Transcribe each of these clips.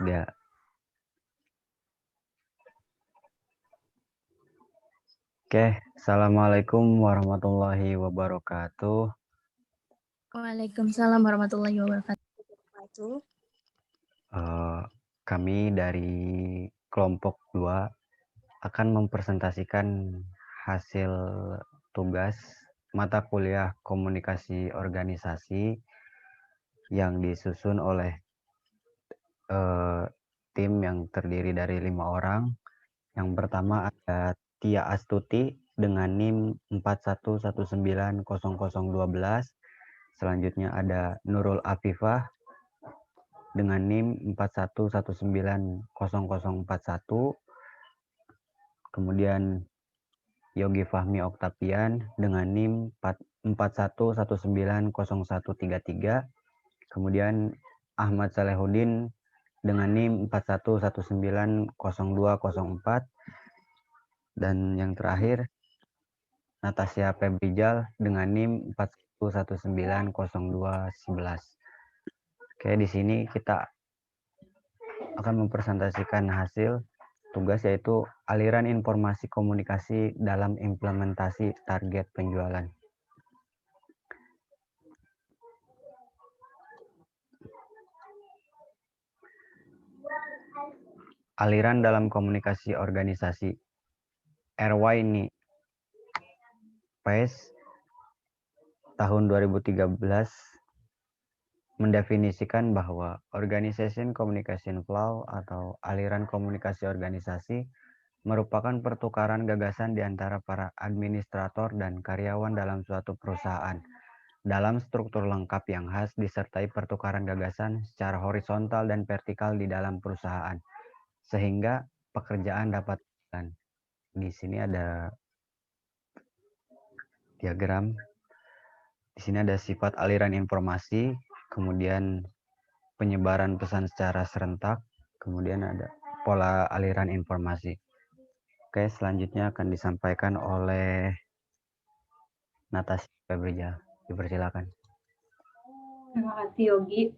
Dia. Oke, Assalamualaikum warahmatullahi wabarakatuh. Waalaikumsalam warahmatullahi wabarakatuh. Kami dari kelompok 2 akan mempresentasikan hasil tugas mata kuliah komunikasi organisasi yang disusun oleh tim yang terdiri dari 5 orang. Yang pertama ada Tia Astuti dengan NIM 41190012. Selanjutnya ada Nurul Afifah dengan NIM 41190041. Kemudian Yogi Fahmi Oktavian dengan NIM 41190133. Kemudian Ahmad Salehudin dengan NIM 41190204. Dan yang terakhir Natasha Febrijal dengan NIM 41190211. Oke, di sini kita akan mempresentasikan hasil tugas yaitu aliran informasi komunikasi dalam implementasi target penjualan. Aliran dalam komunikasi organisasi. RY ini PES tahun 2013 mendefinisikan bahwa Organization Communication Flow atau aliran komunikasi organisasi merupakan pertukaran gagasan di antara para administrator dan karyawan dalam suatu perusahaan dalam struktur lengkap yang khas disertai pertukaran gagasan secara horizontal dan vertikal di dalam perusahaan sehingga pekerjaan dapat berjalan. Di sini ada diagram. Di sini ada sifat aliran informasi, kemudian penyebaran pesan secara serentak, kemudian ada pola aliran informasi. Oke, selanjutnya akan disampaikan oleh Natasha Febrijal. Dipersilakan. Terima kasih Yogi.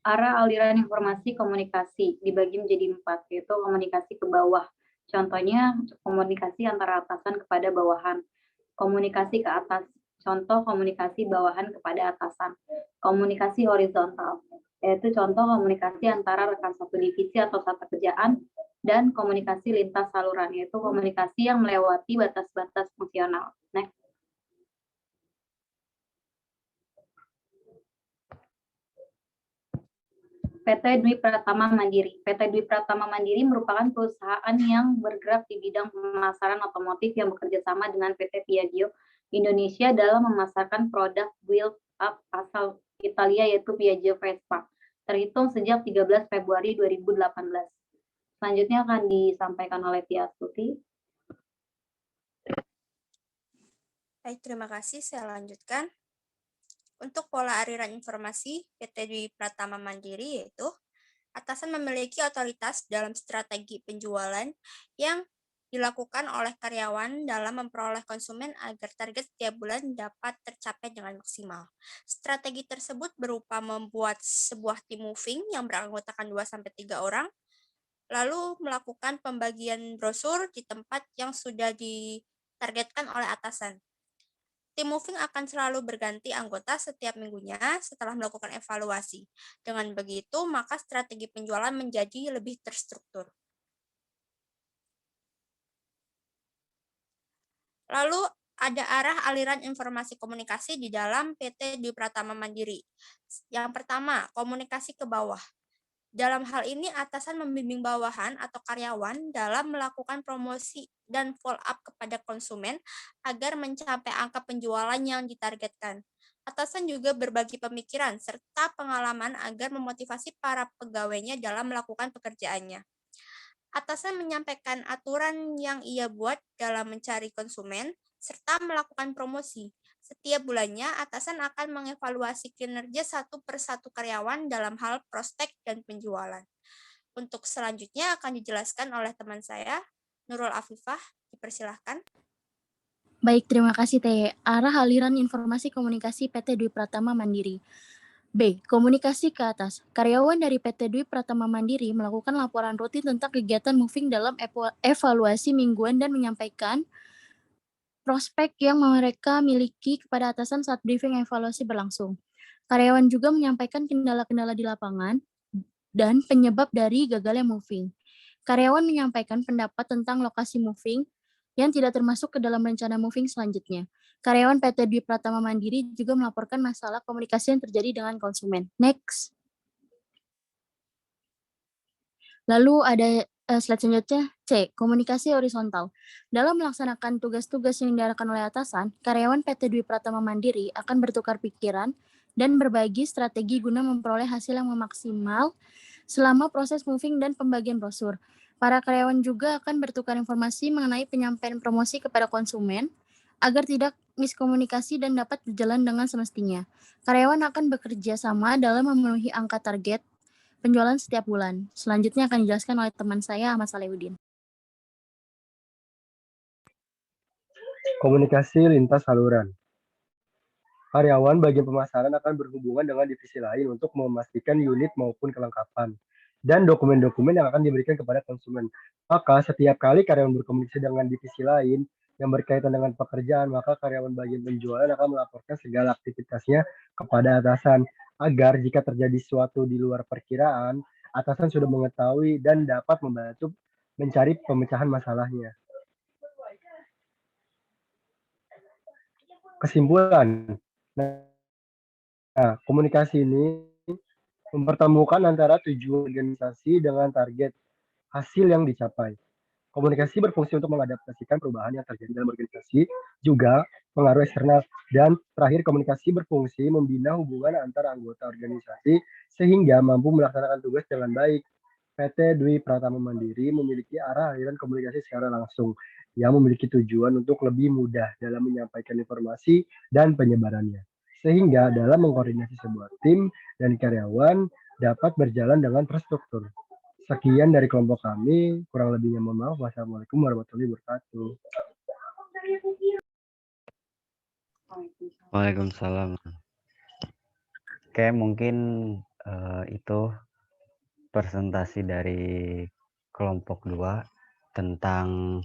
Arah aliran informasi komunikasi dibagi menjadi 4, yaitu komunikasi ke bawah. Contohnya komunikasi antara atasan kepada bawahan. Komunikasi ke atas. Contoh komunikasi bawahan kepada atasan. Komunikasi horizontal, yaitu contoh komunikasi antara rekan satu divisi atau satu kerjaan, dan komunikasi lintas saluran, yaitu komunikasi yang melewati batas-batas fungsional. Next. PT Dwi Pratama Mandiri. PT Dwi Pratama Mandiri merupakan perusahaan yang bergerak di bidang pemasaran otomotif yang bekerja sama dengan PT Piaggio Indonesia dalam memasarkan produk build up asal Italia yaitu Piaggio Vespa, terhitung sejak 13 Februari 2018. Selanjutnya akan disampaikan oleh Tia Astuti. Baik, terima kasih. Saya lanjutkan. Untuk pola aliran informasi PT Dwi Pratama Mandiri yaitu atasan memiliki otoritas dalam strategi penjualan yang dilakukan oleh karyawan dalam memperoleh konsumen agar target setiap bulan dapat tercapai dengan maksimal. Strategi tersebut berupa membuat sebuah tim moving yang beranggotakan 2-3 orang, lalu melakukan pembagian brosur di tempat yang sudah ditargetkan oleh atasan. Tim moving akan selalu berganti anggota setiap minggunya setelah melakukan evaluasi. Dengan begitu, maka strategi penjualan menjadi lebih terstruktur. Lalu, ada arah aliran informasi komunikasi di dalam PT Dwi Pratama Mandiri. Yang pertama, komunikasi ke bawah. Dalam hal ini, atasan membimbing bawahan atau karyawan dalam melakukan promosi dan follow up kepada konsumen agar mencapai angka penjualan yang ditargetkan. Atasan juga berbagi pemikiran serta pengalaman agar memotivasi para pegawainya dalam melakukan pekerjaannya. Atasan menyampaikan aturan yang ia buat dalam mencari konsumen serta melakukan promosi. Setiap bulannya, atasan akan mengevaluasi kinerja satu persatu karyawan dalam hal prospek dan penjualan. Untuk selanjutnya akan dijelaskan oleh teman saya, Nurul Afifah. Dipersilahkan. Baik, terima kasih Teh. Arah aliran informasi komunikasi PT Dwi Pratama Mandiri. B. Komunikasi ke atas. Karyawan dari PT Dwi Pratama Mandiri melakukan laporan rutin tentang kegiatan moving dalam evaluasi mingguan dan menyampaikan prospek yang mereka miliki kepada atasan saat briefing evaluasi berlangsung. Karyawan juga menyampaikan kendala-kendala di lapangan dan penyebab dari gagalnya moving. Karyawan menyampaikan pendapat tentang lokasi moving yang tidak termasuk ke dalam rencana moving selanjutnya. Karyawan PT Dwi Pratama Mandiri juga melaporkan masalah komunikasi yang terjadi dengan konsumen. Next. Lalu ada slide selanjutnya, C. Komunikasi horizontal. Dalam melaksanakan tugas-tugas yang diarahkan oleh atasan, karyawan PT Dwi Pratama Mandiri akan bertukar pikiran dan berbagi strategi guna memperoleh hasil yang maksimal selama proses moving dan pembagian brosur. Para karyawan juga akan bertukar informasi mengenai penyampaian promosi kepada konsumen agar tidak miskomunikasi dan dapat berjalan dengan semestinya. Karyawan akan bekerja sama dalam memenuhi angka target penjualan setiap bulan. Selanjutnya akan dijelaskan oleh teman saya, Ahmad Salehudin. Komunikasi lintas saluran. Karyawan bagian pemasaran akan berhubungan dengan divisi lain untuk memastikan unit maupun kelengkapan dan dokumen-dokumen yang akan diberikan kepada konsumen. Maka setiap kali karyawan berkomunikasi dengan divisi lain yang berkaitan dengan pekerjaan, maka karyawan bagian penjualan akan melaporkan segala aktivitasnya kepada atasan agar jika terjadi sesuatu di luar perkiraan, atasan sudah mengetahui dan dapat membantu mencari pemecahan masalahnya. Kesimpulan. Nah, komunikasi ini mempertemukan antara tujuan organisasi dengan target hasil yang dicapai. Komunikasi berfungsi untuk mengadaptasikan perubahan yang terjadi dalam organisasi, juga pengaruh eksternal. Dan terakhir, komunikasi berfungsi membina hubungan antara anggota organisasi sehingga mampu melaksanakan tugas dengan baik. PT Dwi Pratama Mandiri memiliki arah aliran komunikasi secara langsung yang memiliki tujuan untuk lebih mudah dalam menyampaikan informasi dan penyebarannya. Sehingga dalam mengkoordinasi sebuah tim dan karyawan dapat berjalan dengan terstruktur. Sekian dari kelompok kami, kurang lebihnya mohon maaf. Wassalamualaikum warahmatullahi wabarakatuh. Waalaikumsalam. Oke, mungkin itu presentasi dari kelompok 2 tentang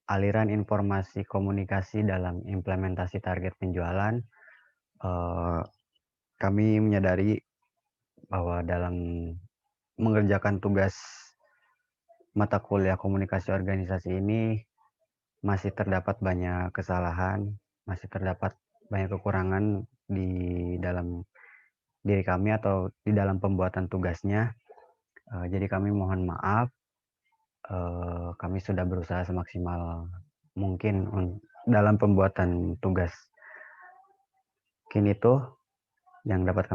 aliran informasi komunikasi dalam implementasi target penjualan. Kami menyadari bahwa dalam mengerjakan tugas mata kuliah komunikasi organisasi ini masih terdapat banyak kesalahan, masih terdapat banyak kekurangan di dalam diri kami atau di dalam pembuatan tugasnya. Jadi kami mohon maaf, kami sudah berusaha semaksimal mungkin dalam pembuatan tugas. Mungkin itu yang dapat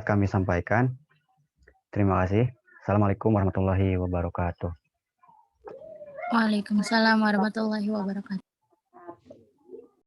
kami sampaikan. Terima kasih. Assalamualaikum warahmatullahi wabarakatuh. Waalaikumsalam warahmatullahi wabarakatuh.